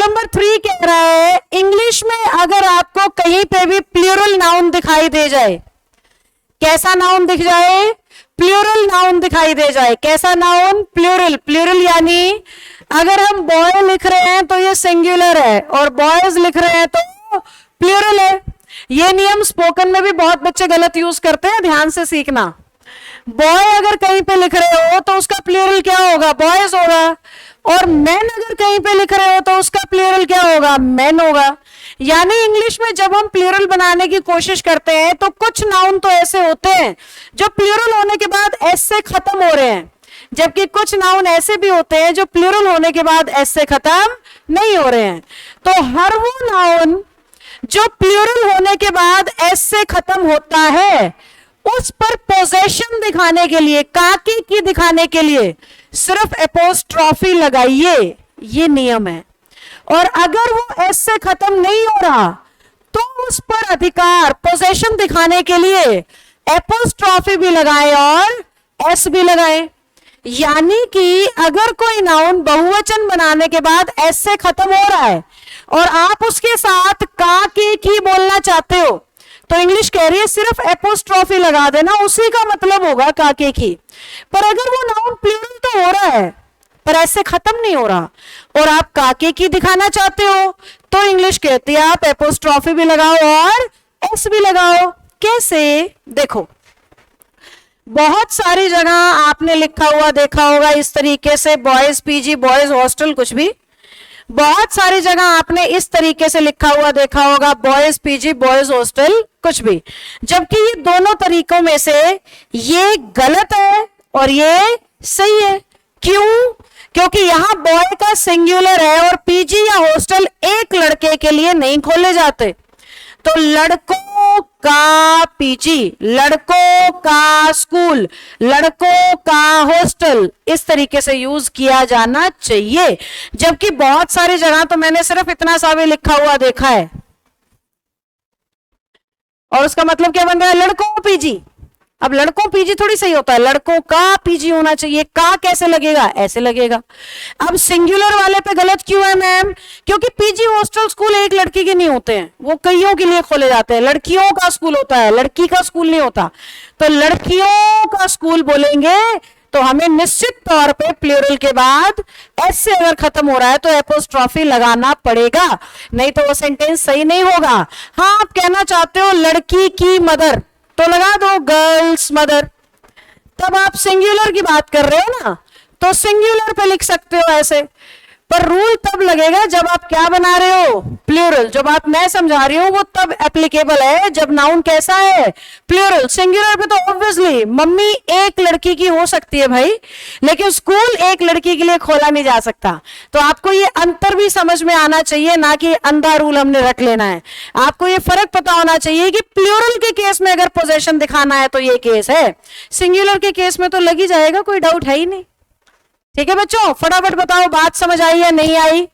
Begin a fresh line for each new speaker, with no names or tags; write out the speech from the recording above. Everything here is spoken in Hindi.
नंबर 3 कह रहा है इंग्लिश में अगर आपको कहीं पे भी प्लूरल नाउन दिखाई दे जाए, कैसा नाउन दिख जाए? प्लूरल नाउन दिखाई दे जाए। कैसा नाउन? प्लूरल। प्लूरल यानी अगर हम बॉय लिख रहे हैं तो ये सिंगुलर है और बॉयज लिख रहे हैं तो प्लूरल है। ये नियम स्पोकन में भी बहुत बच्चे गलत यूज करते हैं, ध्यान से सीखना। बॉय अगर कहीं पे लिख रहे हो तो उसका प्लूरल क्या होगा? बॉयज होगा। और मैन अगर कहीं पे लिख रहे हो तो उसका प्लूरल क्या होगा? मैन होगा। यानी इंग्लिश में जब हम प्लूरल बनाने की कोशिश करते हैं तो कुछ नाउन तो ऐसे होते हैं जो प्लूरल होने के बाद एस से खत्म हो रहे हैं, जबकि कुछ नाउन ऐसे भी होते हैं जो प्लूरल होने के बाद एस से खत्म नहीं हो रहे हैं। तो हर वो नाउन जो प्लूरल होने के बाद एस से खत्म होता है उस पर पोजेशन दिखाने के लिए, काकी की दिखाने के लिए सिर्फ एपोस्ट्रॉफी लगाइए, ये नियम है। और अगर वो एस से खत्म नहीं हो रहा तो उस पर अधिकार, पोजेशन दिखाने के लिए एपोस्ट्रॉफी भी लगाएं और एस भी लगाएं। यानी कि अगर कोई नाउन बहुवचन बनाने के बाद एस से खत्म हो रहा है और आप उसके साथ का की बोलना चाहते हो तो इंग्लिश कह रही है सिर्फ एपोस्ट्रॉफी लगा देना, उसी का मतलब होगा काके की। पर अगर वो नाउन प्लूरल तो हो रहा है पर ऐसे खत्म नहीं हो रहा और आप काके की दिखाना चाहते हो तो इंग्लिश कहती है आप एपोस्ट्रॉफी भी लगाओ और एस भी लगाओ। कैसे? देखो, बहुत सारी जगह आपने लिखा हुआ देखा होगा इस तरीके से, बॉयज पीजी, बॉयज हॉस्टल, कुछ भी। बहुत सारी जगह आपने इस तरीके से लिखा हुआ देखा होगा, बॉयज पीजी, बॉयज हॉस्टल, कुछ भी। जबकि ये दोनों तरीकों में से ये गलत है और ये सही है। क्यों? क्योंकि यहां बॉय का सिंगुलर है और पीजी या हॉस्टल एक लड़के के लिए नहीं खोले जाते। तो लड़कों का पीजी, लड़कों का स्कूल, लड़कों का हॉस्टल, इस तरीके से यूज किया जाना चाहिए। जबकि बहुत सारी जगह तो मैंने सिर्फ इतना सा भी लिखा हुआ देखा है और उसका मतलब क्या बन रहा है? लड़कों पीजी। अब लड़कों पीजी थोड़ी सही होता है, लड़कों का पीजी होना चाहिए। का कैसे लगेगा? ऐसे लगेगा। अब सिंगुलर वाले पे गलत क्यों है मैम? क्योंकि पीजी हॉस्टल स्कूल एक लड़की के नहीं होते हैं, वो कईयों के लिए खोले जाते हैं। लड़कियों का स्कूल होता है, लड़की का स्कूल नहीं होता। तो लड़कियों का स्कूल बोलेंगे तो हमें निश्चित तौर पे प्लूरल के बाद एस से अगर खत्म हो रहा है तो एपोस्ट्रॉफी लगाना पड़ेगा, नहीं तो वो सेंटेंस सही नहीं होगा। हाँ, आप कहना चाहते हो लड़की की मदर तो लगा दो गर्ल्स मदर। तब आप सिंगुलर की बात कर रहे हो ना, तो सिंगुलर पे लिख सकते हो ऐसे। पर रूल तब लगेगा जब आप क्या बना रहे हो? प्लूरल। जो बात मैं समझा रही हूं वो तब एप्लीकेबल है जब नाउन कैसा है? प्लूरल। सिंगुलर पे तो ऑब्वियसली मम्मी एक लड़की की हो सकती है भाई, लेकिन स्कूल एक लड़की के लिए खोला नहीं जा सकता। तो आपको ये अंतर भी समझ में आना चाहिए, ना कि अंधा रूल हमने रख लेना है। आपको ये फर्क पता होना चाहिए कि प्लूरल के केस में अगर पोजेशन दिखाना है तो ये केस है, सिंगुलर के केस में तो लग ही जाएगा, कोई डाउट है ही नहीं। ठीक है बच्चों, फटाफट बताओ बात समझ आई या नहीं आई?